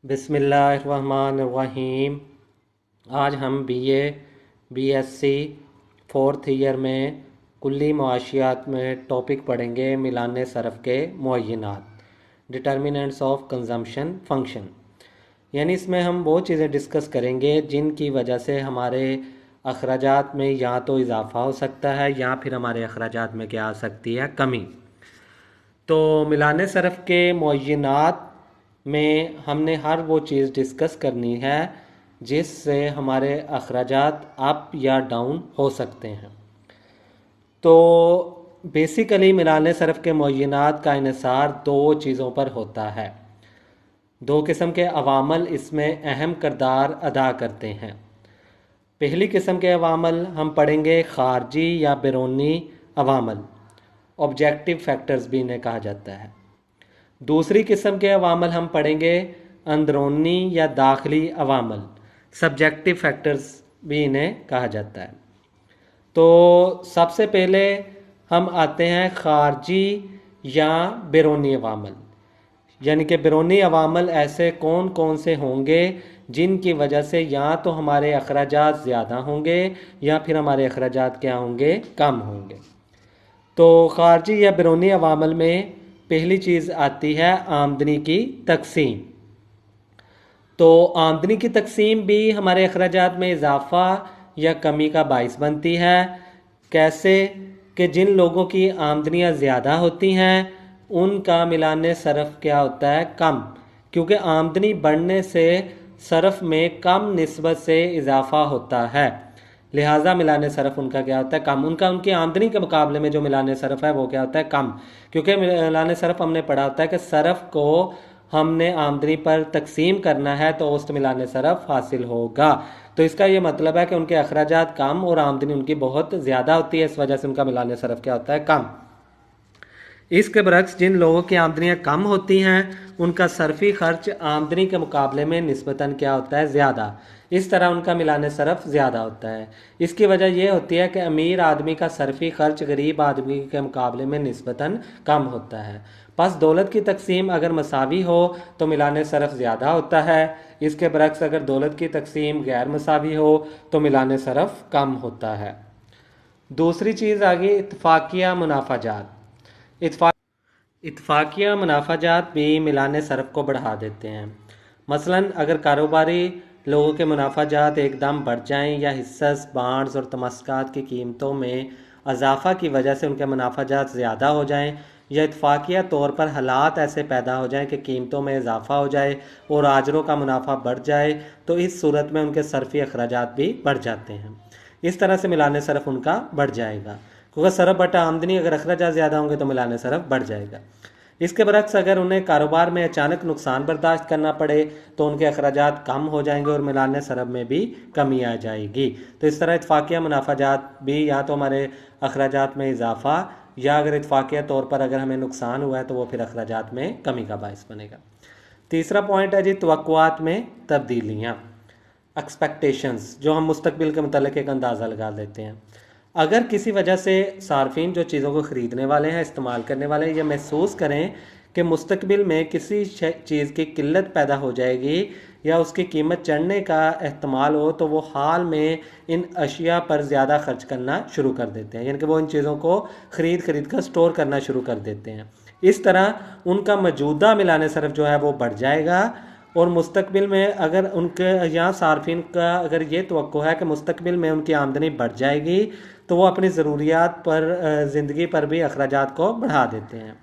बिस्मिल्लाहिर्रहमानिर्रहीम। आज हम बीए बीएससी फोर्थ ईयर में कुल्ली मुआशियात में टॉपिक पढ़ेंगे मिलान सरफ़ के मुअय्यनात, डिटर्मिनेंट्स ऑफ कंजम्पशन फंक्शन। यानी इसमें हम वो चीज़ें डिस्कस करेंगे जिनकी वजह से हमारे अखराजात में या तो इजाफ़ा हो सकता है या फिर हमारे अखराजात में क्या आ सकती है, कमी। तो मिलान सरफ़ के मुअय्यनात में हमने हर वो चीज़ डिस्कस करनी है जिससे हमारे अखराजात अप या डाउन हो सकते हैं। तो बेसिकली मिलान सरफ़ के मुअय्यनात का इन्हिसार दो चीज़ों पर होता है। दो किस्म के अवामल इसमें अहम किरदार अदा करते हैं। पहली किस्म के अवामल हम पढ़ेंगे खारजी या बैरूनी अवामल, ऑब्जेक्टिव फैक्टर्स भी इन्हें कहा जाता है। दूसरी किस्म के अवामल हम पढ़ेंगे अंदरूनी या दाखिली अवामल, सब्जेक्टिव फैक्टर्स भी इन्हें कहा जाता है। तो सबसे पहले हम आते हैं खारजी या बैरूनी अवामल। यानी कि बैरूनी अवामल ऐसे कौन कौन से होंगे जिनकी वजह से या तो हमारे अखराजात ज़्यादा होंगे या फिर हमारे अखराजात क्या होंगे, कम होंगे। तो खारजी या बैरूनी अवामल में पहली चीज़ आती है आमदनी की तकसीम। तो आमदनी की तकसीम भी हमारे अखराजात में इजाफ़ा या कमी का बाइस बनती है। कैसे कि जिन लोगों की आमदनियाँ ज़्यादा होती हैं उनका मिलान सरफ़ क्या होता है, कम, क्योंकि आमदनी बढ़ने से सरफ़ में कम निस्बत से इजाफ़ा होता है, लिहाजा मिलान सरफ़ उनका क्या होता है, कम। उनकी आमदनी के मुकाबले में जो मिलान सरफ़ है वो क्या होता है, कम। क्योंकि मिलान सरफ़ हमने पढ़ा होता है कि सरफ़ को हमने आमदनी पर तकसीम करना है तो औसत मिलान सरफ़ हासिल होगा। तो इसका ये मतलब है कि उनके अखराजात कम और आमदनी उनकी बहुत ज़्यादा होती है, इस वजह से उनका मिलान सरफ़ क्या होता है, कम। इसके बरक्स जिन लोगों की आमदनियाँ कम होती हैं उनका सरफी खर्च आमदनी के मुकाबले में निस्बतन क्या होता है, ज़्यादा। इस तरह उनका मिलान सरफ़ ज़्यादा होता है। इसकी वजह यह होती है कि अमीर आदमी का सरफी खर्च गरीब आदमी के मुकाबले में निस्बतन कम होता है। बस दौलत की तकसीम अगर मसावी हो तो मिलान सरफ़ ज़्यादा होता है। इसके बरक्स अगर दौलत की तकसीम गैर मसावी हो तो मिलान सरफ़ कम होता है। दूसरी चीज़ आ गई इत्तफाकिया मुनाफाजात। इत्तफाकिया मुनाफाजात भी मिलान सरफ़ को बढ़ा देते हैं। मसलन अगर कारोबारी लोगों के मुनाफाजात एकदम बढ़ जाएं या हिस्सस, बांड्स और तमस्कात की कीमतों में इजाफ़ा की वजह से उनके मुनाफाजात ज़्यादा हो जाएं, या इत्तफाकिया तौर पर हालात ऐसे पैदा हो जाएं कि कीमतों में इजाफ़ा हो जाए और आजरों का मुनाफा बढ़ जाए, तो इस सूरत में उनके सरफ़ी अखराजात भी बढ़ जाते हैं। इस तरह से मिलान सरफ़ उनका बढ़ जाएगा, क्योंकि सरफ़ बटा आमदनी, अगर अखराजात ज़्यादा होंगे तो मिलान सरफ़ बढ़ जाएगा। इसके बरक्स अगर उन्हें कारोबार में अचानक नुकसान बर्दाश्त करना पड़े तो उनके अखराजात कम हो जाएंगे और मिलान सरफ़ में भी कमी आ जाएगी। तो इस तरह इत्तफाकिया मुनाफाजात भी या तो हमारे अखराजात में इजाफ़ा, या अगर इत्तफाकिया तौर पर अगर हमें नुकसान हुआ है तो वो फिर अखराजात में कमी का बायस बनेगा। तीसरा पॉइंट है जी तवक्कुआत में तब्दीलियाँ, एक्सपेक्टेशंस, जो हम मुस्तकबिल के मतलब एक अंदाज़ा लगा लेते हैं। अगर किसी वजह से सार्फिन जो चीज़ों को ख़रीदने वाले हैं, इस्तेमाल करने वाले हैं, ये महसूस करें कि मुस्तकबिल में किसी चीज़ की किल्लत पैदा हो जाएगी या उसकी कीमत चढ़ने का एहतमाल हो, तो वो हाल में इन अशिया पर ज़्यादा खर्च करना शुरू कर देते हैं। यानी कि वो इन चीज़ों को ख़रीद कर स्टोर करना शुरू कर देते हैं। इस तरह उनका मौजूदा मिलान सरफ़ जो है वो बढ़ जाएगा और मुस्तकबिल में अगर उनके यहाँ सार्फिन का अगर ये तवक्को है कि मुस्तकबिल में उनकी आमदनी बढ़ जाएगी तो वो अपनी ज़रूरियात पर, ज़िंदगी पर भी अखराजात को बढ़ा देते हैं।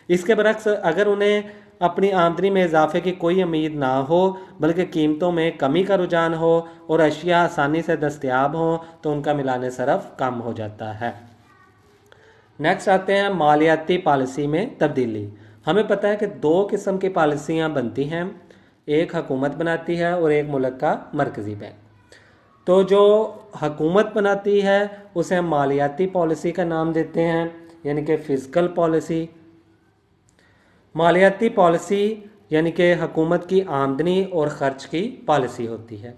इसके बरक्स अगर उन्हें अपनी आमदनी में इजाफे की कोई उम्मीद ना हो बल्कि कीमतों में कमी का रुझान हो और अशिया आसानी से दस्तयाब हों तो उनका मिलान सरफ़ कम हो जाता है। नेक्स्ट आते हैं मालियाती पॉलिसी में तब्दीली। हमें पता है कि दो किस्म की पॉलिसियाँ बनती हैं, एक हुकूमत बनाती है और एक मुल्क का मरकज़ी बैंक। तो जो हुकूमत बनाती है उसे हम मालियाती पॉलिसी का नाम देते हैं, यानी कि फ़िस्कल पॉलिसी। मालियाती पॉलिसी यानी कि हुकूमत की आमदनी और ख़र्च की पॉलिसी होती है,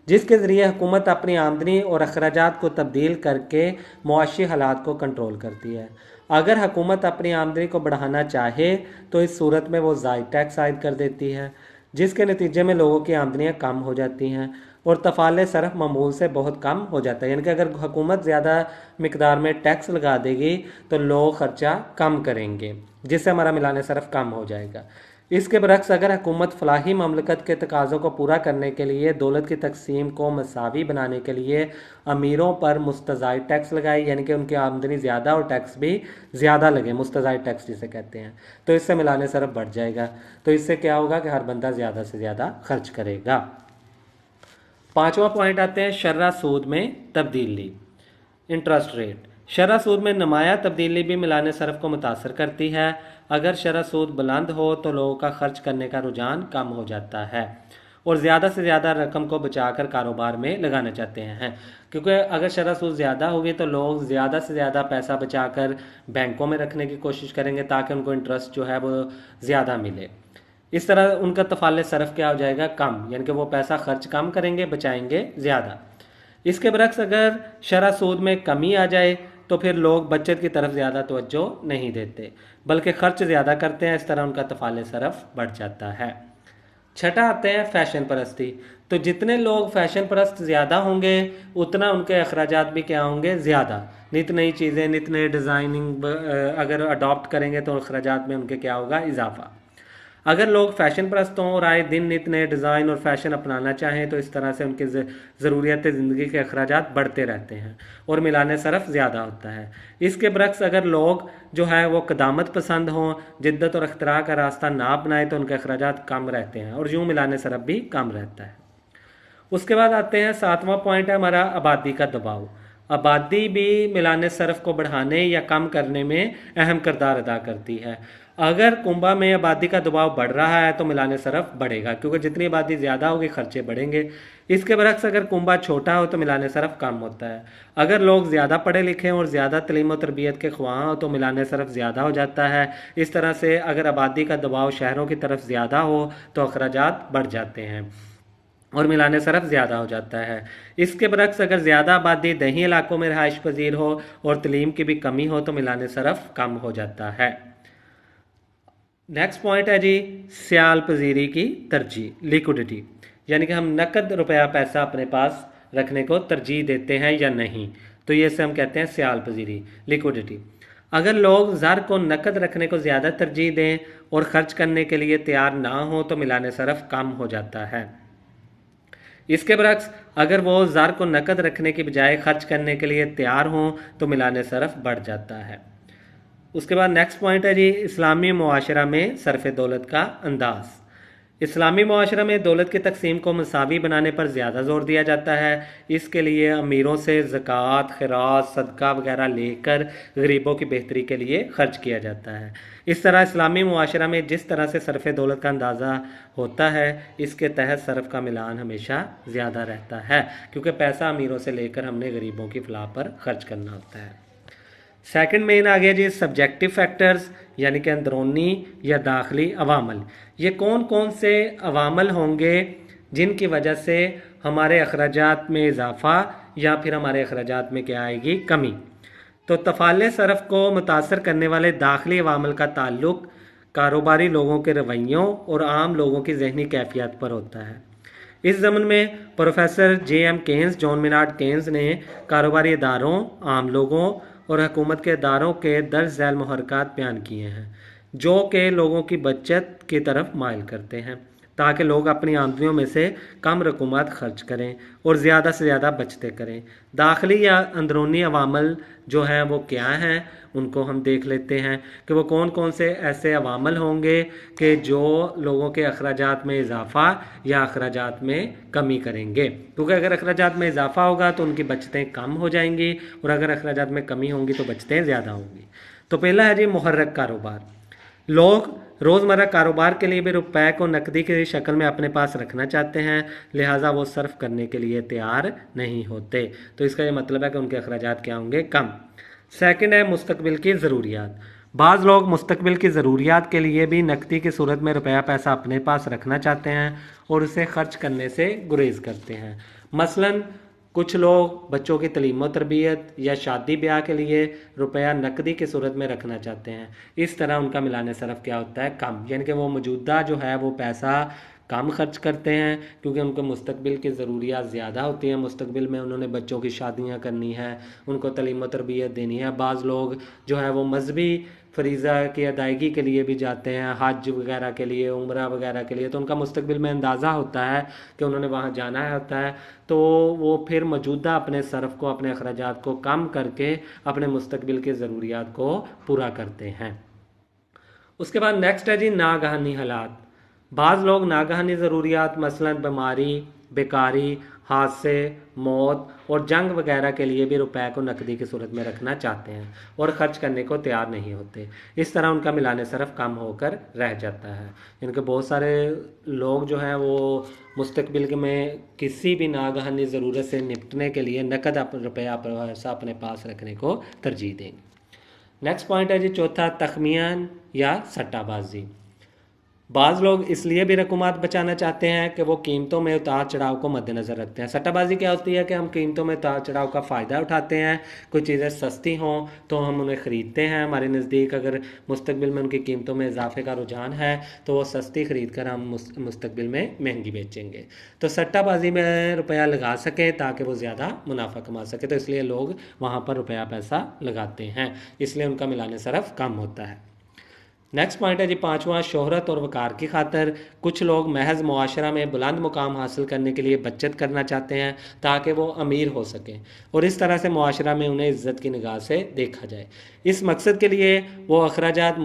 जिसके ज़रिए हुकूमत अपनी आमदनी और अखराजात को तब्दील करके मुआशी हालात को कंट्रोल करती है। अगर हुकूमत अपनी आमदनी को बढ़ाना चाहे तो इस सूरत में वो ज़ायद टैक्स आयद कर देती है। जिसके नतीजे में लोगों की आमदनियाँ कम हो जाती हैं और तफाले सरफ मामूल से बहुत कम हो जाता है। यानी कि अगर हुकूमत ज़्यादा मिकदार में टैक्स लगा देगी तो लोग खर्चा कम करेंगे, जिससे हमारा मिलान सरफ कम हो जाएगा। इसके बरक्स अगर हुकूमत फलाही ममलकत के तकाज़ों को पूरा करने के लिए दौलत की तकसीम को मसावी बनाने के लिए अमीरों पर मुस्तज़ायद टैक्स लगाए, यानी कि उनकी आमदनी ज़्यादा और टैक्स भी ज़्यादा लगे, मुस्तज़ायद टैक्स जिसे कहते हैं, तो इससे मिलान सरफ बढ़ जाएगा। तो इससे क्या होगा कि हर बंदा ज़्यादा से ज़्यादा खर्च करेगा। पाँचवा पॉइंट आते हैं शर्रा सूद में तब्दीली, इंटरेस्ट रेट। शरह सूद में नुमाया तब्दीली भी मिलान सरफ को मुतासर करती है। अगर शरह सूद बुलंद हो तो लोगों का खर्च करने का रुझान कम हो जाता है और ज़्यादा से ज़्यादा रकम को बचाकर कारोबार में लगाना चाहते हैं, क्योंकि अगर शरह सूद ज़्यादा होगी तो लोग ज़्यादा से ज़्यादा पैसा बचाकर बैंकों में रखने की कोशिश करेंगे ताकि उनको इंटरेस्ट जो है वो ज़्यादा मिले। इस तरह उनका तफाले सरफ क्या हो जाएगा, कम, यानी कि वो पैसा खर्च कम करेंगे, बचाएंगे ज़्यादा। इसके बरक्स अगर शरह सूद में कमी आ जाए तो फिर लोग बचत की तरफ ज़्यादा तवज्जो नहीं देते बल्कि खर्च ज़्यादा करते हैं। इस तरह उनका तफाले सरफ बढ़ जाता है। छठा आते हैं फैशन परस्ती। तो जितने लोग फैशन परस्त ज़्यादा होंगे उतना उनके अखराजात भी क्या होंगे, ज़्यादा। नित नई चीज़ें, नित नई डिज़ाइनिंग अगर अडॉप्ट करेंगे तो अखराजात में उनके क्या होगा, इजाफा। अगर लोग फैशन परस्त हों और आए दिन नित नए डिज़ाइन और फैशन अपनाना चाहें तो इस तरह से उनकी ज़रूरियात ज़िंदगी के अखराजात बढ़ते रहते हैं और मिलान सरफ ज़्यादा होता है। इसके बरक्स अगर लोग जो है वो क़दामत पसंद हों, जिद्दत और अख्तरा का रास्ता ना अपनाएं तो उनके अखराजात कम रहते हैं और यूँ मिलान सरफ भी कम रहता है। उसके बाद आते हैं सातवां पॉइंट है हमारा आबादी का दबाव। आबादी भी मिलान सरफ को बढ़ाने या कम करने में अहम किरदार अदा करती है। अगर कुंभा में आबादी का दबाव बढ़ रहा है तो मिलान सरफ बढ़ेगा, क्योंकि जितनी आबादी ज़्यादा होगी खर्चे बढ़ेंगे। इसके बरक्स अगर कुंभा छोटा हो तो मिलान सरफ कम होता है। अगर लोग ज़्यादा पढ़े लिखे और ज़्यादा तलीम और तरबियत के ख्वाह हो तो मिलान सरफ ज़्यादा हो जाता है। इस तरह से अगर आबादी का दबाव शहरों की तरफ ज़्यादा हो तो अखराजात बढ़ जाते हैं और मिलान सरफ ज़्यादा हो जाता है। इसके बरक्स अगर ज़्यादा आबादी दही इलाकों में रहाइश पजीर हो और तलीम की भी कमी हो तो मिलान सरफ कम हो जाता है। नेक्स्ट पॉइंट है जी सियाल पजीरी की तरजीह, लिक्विडिटी, यानी कि हम नकद रुपया पैसा अपने पास रखने को तरजीह देते हैं या नहीं, तो ये से हम कहते हैं सियाल पजीरी, लिक्विडिटी। अगर लोग ज़र को नकद रखने को ज़्यादा तरजीह दें और ख़र्च करने के लिए तैयार ना हो तो मिलान सरफ कम हो जाता है। इसके बरक्स अगर वो ज़र को नकद रखने की बजाय खर्च करने के लिए तैयार हों तो मिलान सरफ बढ़ जाता है। उसके बाद नेक्स्ट पॉइंट है जी इस्लामी मुआशरा में सरफ़ दौलत का अंदाज़। इस्लामी मुआशरा में दौलत की तकसीम को मसावी बनाने पर ज़्यादा ज़ोर दिया जाता है। इसके लिए अमीरों से ज़कात, खिरात, सदका वगैरह लेकर गरीबों की बेहतरी के लिए खर्च किया जाता है। इस तरह इस्लामी मुआशरा में जिस तरह से सरफ़ दौलत का अंदाज़ा होता है इसके तहत सरफ का मिलान हमेशा ज़्यादा रहता है, क्योंकि पैसा अमीरों से लेकर हमने गरीबों की फलाह पर खर्च करना होता है। सेकंड मेन आ गया जी सब्जेक्टिव फैक्टर्स, यानी कि अंदरूनी या दाखिली अवामल। ये कौन कौन से अवामल होंगे जिनकी वजह से हमारे अखराजात में इजाफा या फिर हमारे अखराजात में क्या आएगी, कमी। तो तफाले सरफ को मुतासर करने वाले दाखिली अवामल का ताल्लुक कारोबारी लोगों के रवैयों और आम लोगों की जहनी कैफियत पर होता है। इस ज़मन में professor J.M. Keynes, John Maynard Keynes ने कारोबारी इदारों, आम लोगों और हुकूमत के इदारों के दर्ज झैल मुहरकात बयान किए हैं जो कि लोगों की बचत की तरफ माइल करते हैं ताकि लोग अपनी आमदनियों में से कम रकूमात खर्च करें और ज़्यादा से ज़्यादा बचतें करें। दाखिली या अंदरूनी अवामल जो हैं वो क्या हैं, उनको हम देख लेते हैं कि वो कौन कौन से ऐसे अवामल होंगे कि जो लोगों के अखराजात में इजाफा या अखराजात में कमी करेंगे। क्योंकि अगर अखराजात में इजाफा होगा तो उनकी बचतें कम हो जाएंगी और अगर अखराजात में कमी होंगी तो बचतें ज़्यादा होंगी। तो पहला है जी मुहर्रक कारोबार। लोग रोज़मर्रा कारोबार के लिए भी रुपए को नकदी की शक्ल में अपने पास रखना चाहते हैं, लिहाजा वो सर्फ करने के लिए तैयार नहीं होते। तो इसका ये मतलब है कि उनके अखराजात क्या होंगे, कम। सेकंड है मुस्तकबिल की ज़रूरियात। बाज़ लोग मुस्तकबिल की ज़रूरियात के लिए भी नकदी की सूरत में रुपया पैसा अपने पास रखना चाहते हैं और उसे खर्च करने से गुरेज करते हैं। मसलन कुछ लोग बच्चों की तलीम व तरबियत या शादी ब्याह के लिए रुपया नकदी की सूरत में रखना चाहते हैं। इस तरह उनका मिलान सरफ क्या होता है, कम, यानी कि वो मौजूदा जो है वो पैसा कम खर्च करते हैं क्योंकि उनको मुस्तकबिल की ज़रूरियात ज़्यादा होती हैं। मुस्तकबिल में उन्होंने बच्चों की शादियाँ करनी है, उनको तालीम व तरबियत देनी है। बाज़ लोग जो है वो मजहबी फ़रीज़ा की अदायगी के लिए भी जाते हैं, हज वगैरह के लिए, उम्रा वगैरह के लिए, तो उनका मुस्तकबिल में अंदाज़ा होता है कि उन्होंने वहाँ जाना है होता है, तो वो फिर मौजूदा अपने सरफ को, अपने अखराजात को कम करके अपने मुस्तकबिल की ज़रूरियात को पूरा करते हैं। उसके बाद नेक्स्ट है जी नागहानी हालात। बाज़ लोग नागहानी ज़रूरियात मसलन बीमारी, बेकारी, हादसे, मौत और जंग वगैरह के लिए भी रुपए को नकदी की सूरत में रखना चाहते हैं और ख़र्च करने को तैयार नहीं होते। इस तरह उनका मिलान सरफ कम होकर रह जाता है। इनके बहुत सारे लोग जो हैं वो मुस्तकबिल में किसी भी नागहानी ज़रूरत से निपटने के लिए नकद रुपया पैसा अपने पास रखने को तरजीह देंगे। नेक्स्ट पॉइंट है जी चौथा, तखमीन या सट्टाबाजी। बाज़ लोग इसलिए भी रकूमात बचाना चाहते हैं कि वो कीमतों में उतार चढ़ाव को मद्देनज़र रखते हैं। सट्टाबाजी क्या होती है कि हम कीमतों में उतार चढ़ाव का फ़ायदा उठाते हैं, कोई चीज़ें सस्ती हों तो हम उन्हें ख़रीदते हैं। हमारे नज़दीक अगर मुस्तकबिल में उनकी कीमतों में इजाफे का रुझान है तो वो सस्ती ख़रीद कर हम मुस्तकबिल में महंगी बेचेंगे। तो सट्टाबाजी में रुपया लगा सकें ताकि वो ज़्यादा मुनाफा कमा सके, तो इसलिए लोग वहाँ पर रुपया पैसा लगाते हैं, इसलिए उनका मिलान सरफ कम होता है। नेक्स्ट पॉइंट है जी पांचवा, शोहरत और वकार की खातर कुछ लोग महज मुआशरा में बुलंद मुकाम हासिल करने के लिए बचत करना चाहते हैं ताकि वो अमीर हो सकें और इस तरह से मुआशरा में उन्हें इज्जत की निगाह से देखा जाए। इस मकसद के लिए वो अखराजात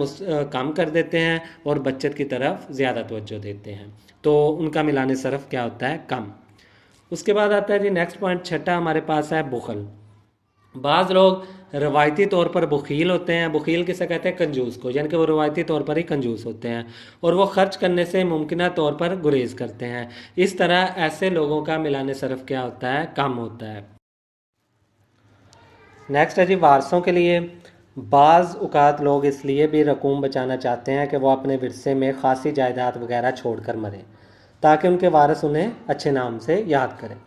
कम कर देते हैं और बचत की तरफ ज़्यादा तवज्जो देते हैं, तो उनका मिलान सरफ क्या होता है, कम। उसके बाद आता है जी नेक्स्ट पॉइंट छठा हमारे पास है बुखल। बाज़ लोग रवायती तौर पर बखील होते हैं। बखील किसे कहते हैं, कंजूस को, यानी कि वो रवायती तौर पर ही कंजूस होते हैं और वो खर्च करने से मुमकिन तौर पर गुरेज करते हैं। इस तरह ऐसे लोगों का मिलान सरफ क्या होता है, कम होता है। नेक्स्ट है जी वारसों के लिए। बाज़ औक़ात लोग इसलिए भी रकूम बचाना चाहते हैं कि वो अपने विरसे में खासी जायदाद वगैरह छोड़ कर मरें ताकि उनके वारिस उन्हें अच्छे नाम से याद करें,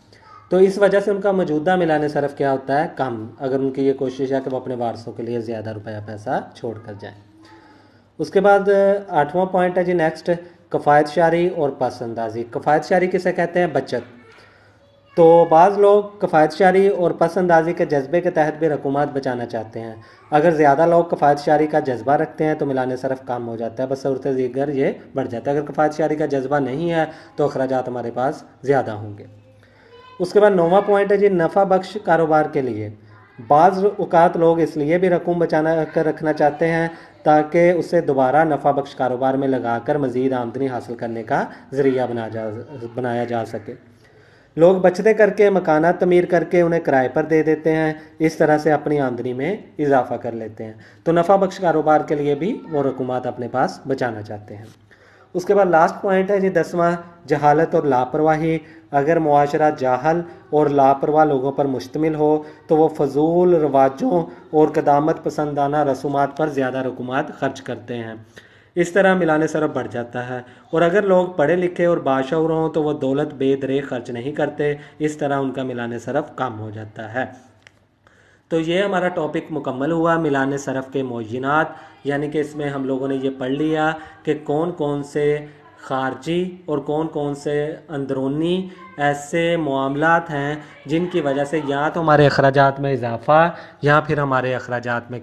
तो इस वजह से उनका मौजूदा मिलान सरफ क्या होता है, कम, अगर उनकी ये कोशिश है कि वो अपने वारसों के लिए ज़्यादा रुपया पैसा छोड़ कर जाएँ। उसके बाद आठवां पॉइंट है जी नेक्स्ट, कफ़ायत शारी और पसंदाजी। कफ़ायत शारी किसे कहते हैं, बचत। तो बाज़ लोग कफ़ायत शारी और पसंदाजी के जज्बे के तहत भी रकूमात बचाना चाहते हैं। अगर ज़्यादा लोग कफ़ायत शारी का जज्बा रखते हैं तो मिलान सरफ कम हो जाता है, बसूरत दीगर ये बढ़ जाता है। अगर कफ़ायत शारी का जज्बा नहीं है तो अखराजात हमारे पास ज़्यादा होंगे। उसके बाद नौवां पॉइंट है जी नफ़ा बख्श कारोबार के लिए। बाज़ औक़ात लोग इसलिए भी रकूम बचाना कर रखना चाहते हैं ताकि उसे दोबारा नफ़ा बख्श कारोबार में लगाकर मज़ीद आमदनी हासिल करने का ज़रिया बनाया जा सके। लोग बचतें करके मकानात तमीर करके उन्हें किराए पर दे देते हैं, इस तरह से अपनी आमदनी में इजाफा कर लेते हैं। तो नफ़ा बख्श कारोबार के लिए भी वो रकूमात अपने पास बचाना चाहते हैं। उसके बाद लास्ट पॉइंट है जी 10वां, जहालत और लापरवाही। अगर मुआशरा जाहल और लापरवाह लोगों पर मुश्तमिल हो तो वो फजूल रवाजों और कदामत पसंदाना रसूमात पर ज़्यादा रकूमात खर्च करते हैं। इस तरह मिलान सरफ बढ़ जाता है। और अगर लोग पढ़े लिखे और बाशऊर हों तो वो दौलत बेदरे खर्च नहीं करते, इस तरह उनका मिलान सरफ कम हो जाता है। तो ये हमारा टॉपिक मुकम्मल हुआ, मिलान सरफ के मुअय्यनात, यानी कि इसमें हम लोगों ने ये पढ़ लिया कि कौन कौन से खारजी और कौन कौन से अंदरूनी ऐसे मामलात हैं जिनकी वजह से या तो हमारे अखराजात में इजाफ़ा या फिर हमारे अखराजात में